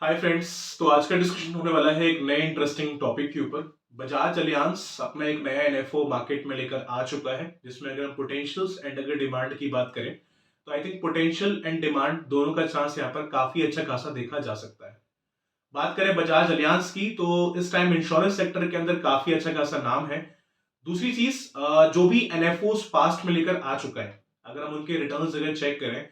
Hi friends. तो आज का डिस्कशन होने वाला है एक नए इंटरेस्टिंग टॉपिक के ऊपर। बजाज अलियांस अपना एक नया एनएफओ मार्केट में लेकर आ चुका है, जिसमें अगर हम पोटेंशियल्स एंड अगर डिमांड की बात करें तो I think potential and demand दोनों का चांस यहाँ पर काफी अच्छा खासा देखा जा सकता है। बात करें बजाज अलियांस की तो इस टाइम इंश्योरेंस सेक्टर के अंदर काफी अच्छा खासा नाम है। दूसरी चीज, जो भी एनएफओ पास्ट में लेकर आ चुका है, अगर हम उनके रिटर्न्स अगर चेक करें,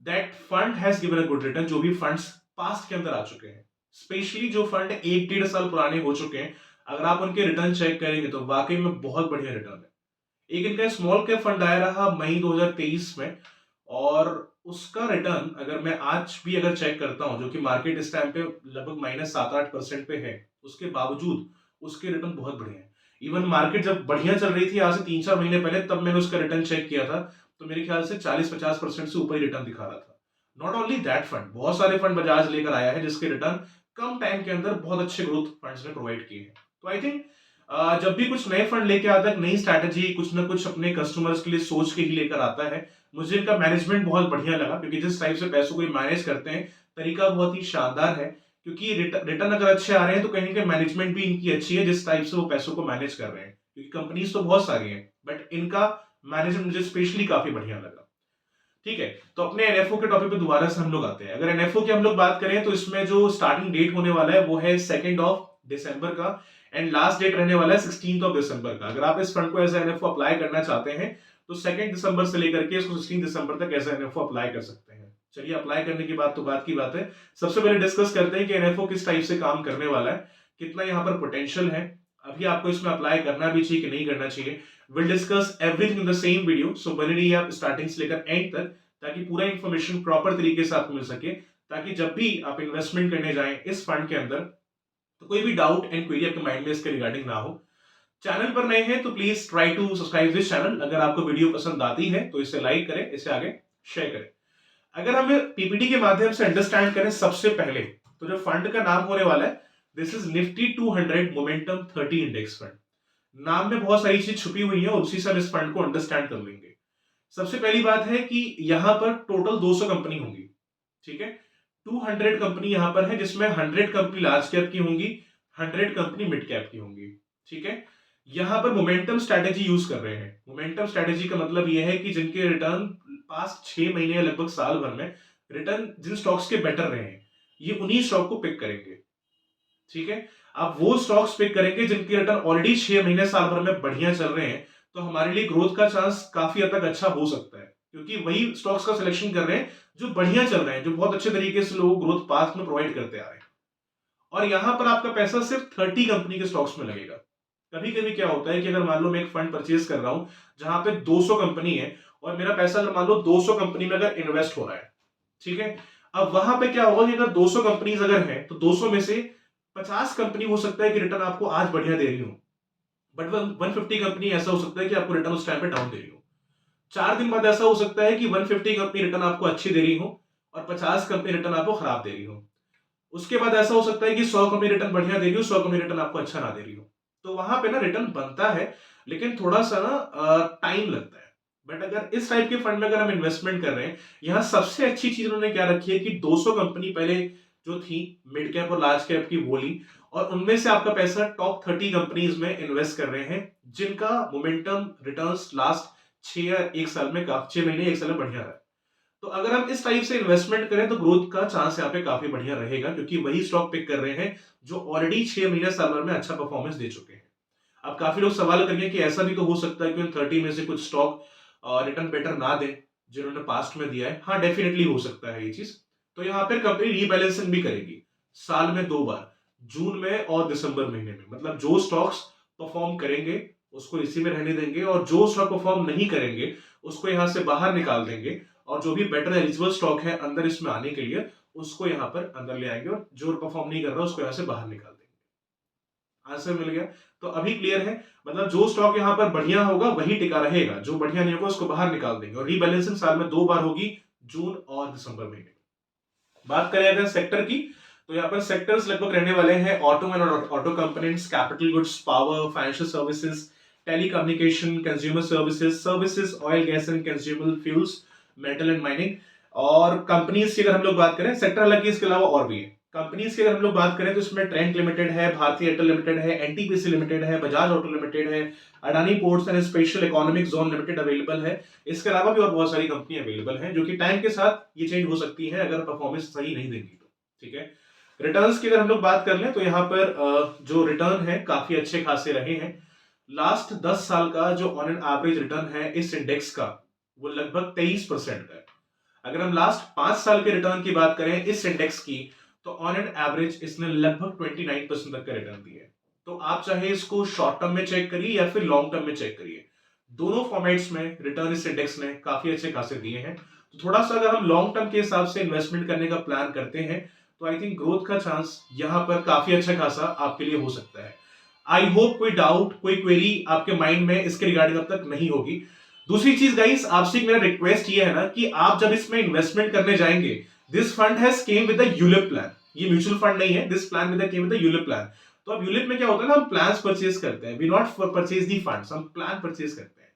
that fund has given a good return. जो भी फंड्स पास्ट के अंदर आ चुके हैं, स्पेशली जो फंड 1-1.5 साल पुराने हो चुके हैं, अगर आप उनके रिटर्न चेक करेंगे तो वाकई में बहुत बढ़िया रिटर्न है। एक इनका स्मॉल कैप फंड आया रहा मई 2023 में, और उसका रिटर्न अगर मैं आज भी अगर चेक करता हूं, जो कि मार्केट इस टाइम पे लगभग -7-8% पे है, उसके बावजूद उसके रिटर्न बहुत बढ़िया है। इवन मार्केट जब बढ़िया चल रही थी आज से 3-4 महीने पहले, तब मैंने उसका रिटर्न चेक किया था, तो मेरे ख्याल से 40-50% से ऊपर ही रिटर्न दिखा रहा था। नॉट ओनली दैट, फंड बहुत सारे फंड बजाज लेकर आया है जिसके रिटर्न कम टाइम के अंदर बहुत अच्छे ग्रोथ फंड्स ने प्रोवाइड किए हैं। तो आई थिंक जब भी कुछ नए फंड लेके आता है, नई स्ट्रैटेजी कुछ ना कुछ अपने कस्टमर्स के लिए सोच के ही लेकर आता है। मुझे इनका मैनेजमेंट बहुत बढ़िया लगा, क्योंकि जिस टाइप से पैसों को मैनेज करते हैं, तरीका बहुत ही शानदार है। क्योंकि रिटर्न अगर अच्छे आ रहे हैं तो कहीं ना कहीं मैनेजमेंट भी इनकी अच्छी है, जिस टाइप से वो पैसों को मैनेज कर रहे हैं। क्योंकि कंपनीज तो बहुत सारी हैं, बट इनका मैनेजमेंट मुझे स्पेशली काफी बढ़िया लगा। ठीक है, तो अपने एनएफओ के टॉपिक पे दोबारा से हम लोग आते हैं। अगर एनएफओ की हम लोग बात करें तो इसमें जो स्टार्टिंग डेट होने वाला है वो है 2 दिसंबर का, एंड लास्ट डेट रहने वाला है 16 दिसंबर का। अगर आप इस फंड को एज एनएफओ अप्लाई करना चाहते हैं तो 2 दिसंबर से लेकर के इसको 16 दिसंबर तक एज एनएफओ अप्लाई कर सकते हैं। चलिए, अप्लाई करने की बात तो बात की बात है। सबसे पहले डिस्कस करते हैं कि एनएफओ किस टाइप से काम करने वाला है, कितना यहाँ पर पोटेंशियल है, अभी आपको इसमें अप्लाई करना भी चाहिए कि नहीं करना चाहिए। Will discuss everything in the same video, so बने रहिए आप स्टार्टिंग से लेकर एंड तक, ताकि पूरा इंफॉर्मेशन प्रॉपर तरीके से आपको मिल सके, ताकि जब भी आप इन्वेस्टमेंट करने जाएं इस फंड के अंदर, तो कोई भी डाउट एंड क्वेरी आपके माइंड में इसके रिगार्डिंग ना हो। चैनल पर नए हैं तो please try to subscribe this channel. अगर आपको वीडियो पसंद आती है तो इसे लाइक करें, इसे आगे शेयर करें। अगर हम पीपीटी के माध्यम से अंडरस्टैंड करें सबसे पहले, तो जो फंड का नाम होने वाला है, this is Nifty 200 momentum 30 index fund. नाम में बहुत सारी चीज छुपी हुई है और उसी से हम इस फंड को अंडरस्टैंड कर लेंगे। सबसे पहली बात है कि यहां पर टोटल 200 कंपनी होंगी। ठीक है, 200 कंपनी यहां पर है, जिसमें 100 कंपनी लार्ज कैप की होंगी, 100 कंपनी मिड कैप की होंगी। ठीक है, यहां पर मोमेंटम स्ट्रेटेजी यूज कर रहे हैं। मोमेंटम स्ट्रेटेजी का मतलब यह है कि जिनके रिटर्न पास्ट 6 महीने या लगभग साल भर में रिटर्न जिन स्टॉक्स के बेटर रहे हैं, ये उन्हीं स्टॉक को पिक करेंगे। ठीक है, आप वो स्टॉक्स पिक करेंगे जिनके रिटर्न ऑलरेडी 6 महीने साल भर में बढ़िया चल रहे हैं, तो हमारे लिए ग्रोथ का चांस काफी हद तक अच्छा हो सकता है, क्योंकि वही स्टॉक्स का सिलेक्शन कर रहे हैं जो बढ़िया चल रहे हैं, जो बहुत अच्छे तरीके से लोग ग्रोथ पाथ में प्रोवाइड करते आ रहे हैं। और यहां पर आपका पैसा सिर्फ 30 कंपनी के स्टॉक्स में लगेगा। कभी कभी क्या होता है कि अगर मान लो मैं एक फंड परचेज कर रहा हूं जहां पे 200 कंपनी है, और मेरा पैसा अगर मान लो 200 कंपनी में अगर इन्वेस्ट हो रहा है, ठीक है, अब वहां पे क्या होगा कि अगर 200 कंपनीज अगर है तो 200 में से 50 कंपनी हो सकता है कि रिटर्न आपको आज बढ़िया दे रही हो, बट 150 कंपनी ऐसा हो सकता है कि आपको रिटर्न उस टाइम पे डाउन दे रही हो। 4 दिन बाद ऐसा हो सकता है कि 150 कंपनी रिटर्न आपको अच्छी दे रही हो और 50 कंपनी रिटर्न आपको खराब दे रही हो। उसके बाद ऐसा हो सकता है कि 100 कंपनी रिटर्न बढ़िया दे रही हो, 100 कंपनी रिटर्न आपको अच्छा ना दे रही हो। तो वहां पे ना रिटर्न बनता है, लेकिन थोड़ा सा ना टाइम लगता है। बट अगर इस टाइप के फंड में अगर हम इन्वेस्टमेंट कर रहे हैं, यहाँ सबसे अच्छी चीज उन्होंने क्या रखी है कि 200 कंपनी पहले जो थी मिड कैप और लार्ज कैप की वो ली, और उनमें से आपका पैसा टॉप 30 कंपनीज में इन्वेस्ट कर रहे हैं जिनका मोमेंटम रिटर्न्स लास्ट 6 या 1 साल में 6 महीने 1 साल में बढ़िया रहा है। तो अगर हम इस टाइप से इन्वेस्टमेंट करें तो ग्रोथ का चांस यहाँ पे काफी बढ़िया रहेगा, क्योंकि वही स्टॉक पिक कर रहे हैं जो ऑलरेडी 6 महीने साल भर में अच्छा परफॉर्मेंस दे चुके हैं। अब काफी लोग सवाल करेंगे कि ऐसा भी तो हो सकता है कि उन 30 में से कुछ स्टॉक रिटर्न बेटर ना दे जिन्होंने पास्ट में दिया है। हाँ, डेफिनेटली हो सकता है ये चीज। तो यहाँ पर कंपनी रीबैलेंसिंग भी करेगी साल में 2 बार, जून में और दिसंबर महीने में। मतलब जो स्टॉक्स परफॉर्म करेंगे उसको इसी में रहने देंगे, और जो स्टॉक परफॉर्म नहीं करेंगे उसको यहाँ से बाहर निकाल देंगे, और जो भी बेटर एलिजिबल स्टॉक है अंदर इसमें आने के लिए उसको यहाँ पर अंदर ले आएंगे, और जो परफॉर्म नहीं कर रहा उसको यहाँ से बाहर निकाल देंगे। आंसर मिल गया? तो अभी क्लियर है। मतलब जो स्टॉक यहाँ पर बढ़िया होगा वही टिका रहेगा, जो बढ़िया नहीं होगा उसको बाहर निकाल देंगे, और रीबैलेंसिंग साल में 2 बार होगी, जून और दिसंबर महीने में। बात करें अगर सेक्टर की, तो यहाँ पर सेक्टर्स लगभग रहने वाले हैं auto and auto components, capital goods, power, financial services, telecommunication, consumer services, services, oil gas and consumable fuels, metal and mining. और कंपनीज की अगर हम लोग बात करें, सेक्टर अलग है, इसके अलावा और भी है। कंपनीज की अगर हम लोग बात करें तो इसमें ट्रेंट लिमिटेड है, भारतीय एयरटेल लिमिटेड है, एनटीपीसी लिमिटेड है, बजाज ऑटो लिमिटेड है, Adani ports and special economic zone limited available है। इसके अलावा भी और बहुत सारी कंपनी अवेलेबल है, जो कि टाइम के साथ ये चेंज हो सकती है अगर परफॉर्मेंस सही नहीं देंगी तो। ठीक है, रिटर्न्स की अगर हम लोग बात कर लें तो यहाँ पर जो रिटर्न है काफी अच्छे खासे रहे हैं। लास्ट 10 साल का जो ऑन एन एवरेज रिटर्न है इस इंडेक्स का वो लगभग 23% का है। अगर हम लास्ट 5 साल के रिटर्न की बात करें इस इंडेक्स की, तो ऑन एन एवरेज इसने लगभग 29% तक का रिटर्न दिया है। तो आप चाहे इसको शॉर्ट टर्म में चेक करिए या फिर लॉन्ग टर्म में चेक करिए, दोनों फॉर्मेट्स में रिटर्न इस इंडेक्स ने काफी अच्छे खासे दिए हैं। तो थोड़ा सा अगर हम लॉन्ग टर्म के हिसाब से इन्वेस्टमेंट करने का प्लान करते हैं तो आई थिंक ग्रोथ का चांस यहां पर काफी अच्छा खासा आपके लिए हो सकता है। आई होप कोई डाउट, कोई क्वेरी आपके माइंड में इसके रिगार्डिंग अब तक नहीं होगी। दूसरी चीज गाइस, आपसे मेरा रिक्वेस्ट ये है ना कि आप जब इसमें इन्वेस्टमेंट करने जाएंगे, this fund has came with the ULIP plan. ये म्यूचुअल फंड नहीं है, this plan with came with the ULIP plan. तो अब यूलिप में क्या होता है ना, हम प्लान्स परचेज करते हैं, we not purchase the funds, हम प्लान परचेज करते हैं।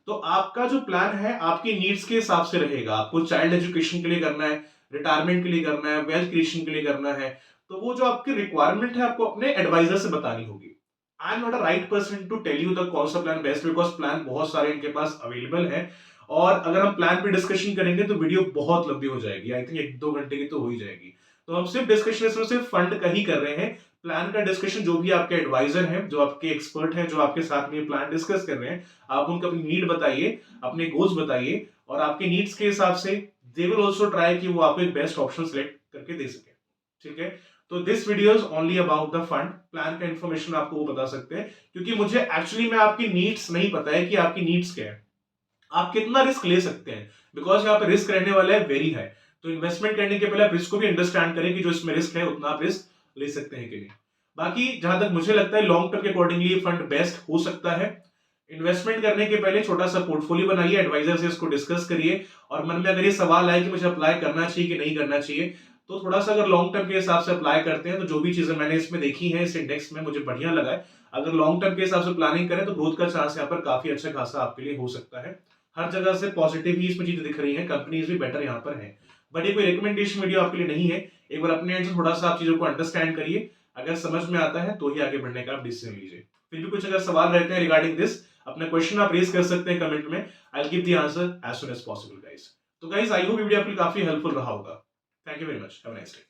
तो आपका जो प्लान है आपकी नीड्स के हिसाब से रहेगा। आपको चाइल्ड एजुकेशन के लिए करना है, रिटायरमेंट के लिए करना है, वेल्थ क्रिएशन के लिए करना है, तो वो जो आपकी रिक्वायरमेंट है आपको अपने एडवाइजर से बतानी होगी। I am not a right person to tell you the कौन सा प्लान बेस्ट, बिकॉज प्लान बहुत सारे इनके पास अवेलेबल है और अगर हम प्लान पे डिस्कशन करेंगे तो वीडियो बहुत लंबी हो जाएगी। आई थिंक 1-2 घंटे की तो हो ही जाएगी। तो हम सिर्फ डिस्कशन इसमें सिर्फ फंड का ही कर रहे हैं। प्लान का डिस्कशन जो भी आपके एडवाइजर हैं, जो आपके एक्सपर्ट हैं, जो आपके साथ में प्लान डिस्कस कर रहे हैं, आप उनको अपनी नीड बताइए, अपने गोल्स बताइए और आपके नीड्स के हिसाब से दे विल ऑल्सो ट्राई कि वो आपको एक बेस्ट ऑप्शन सेलेक्ट करके दे सके। ठीक है, तो this video is only about the fund. Plan का इंफॉर्मेशन आपको वो बता सकते हैं, क्योंकि मुझे एक्चुअली में आपकी नीड्स नहीं पता है कि आपकी नीड्स क्या है, आप कितना रिस्क ले सकते हैं, बिकॉज यहाँ पे रिस्क रहने वाला है वेरी हाई। तो इन्वेस्टमेंट करने के पहले आप रिस्क को भी अंडरस्टैंड करें कि जो इसमें रिस्क है उतना आप रिस्क ले सकते हैं कि नहीं। बाकी जहां तक मुझे लगता है लॉन्ग टर्म के अकॉर्डिंगली ये फंड बेस्ट हो सकता है। इन्वेस्टमेंट करने के पहले छोटा सा पोर्टफोलियो बनाइए, एडवाइजर से इसको डिस्कस करिए और मन में अगर ये सवाल आए कि मुझे अप्लाई करना चाहिए कि नहीं करना चाहिए, तो थोड़ा सा अगर लॉन्ग टर्म के हिसाब से अप्लाई करते हैं तो जो भी चीजें मैंने इसमें देखी है इस इंडेक्स में मुझे बढ़िया लगा है। अगर लॉन्ग टर्म के हिसाब से प्लानिंग करें तो ग्रोथ का चांस यहाँ पर काफी अच्छा खासा आपके लिए हो सकता है। हर जगह से पॉजिटिव ही इसमें चीजें दिख रही हैं, कंपनीज भी बेटर यहाँ पर हैं। बट ये कोई रिकमेंडेशन वीडियो आपके लिए नहीं है। एक बार अपने एंड से थोड़ा सा आप चीजों को अंडरस्टैंड करिए, अगर समझ में आता है तो ही आगे बढ़ने का आप डिसीजन लीजिए। फिर भी कुछ अगर सवाल रहते हैं रिगार्डिंग दिस, अपना क्वेश्चन आप रेज कर सकते हैं कमेंट में। I will give the answer as soon as possible guys. तो गाइस आई होप वीडियो आपके लिए काफी हेल्पफुल रहा होगा। Thank you very much, have a nice day.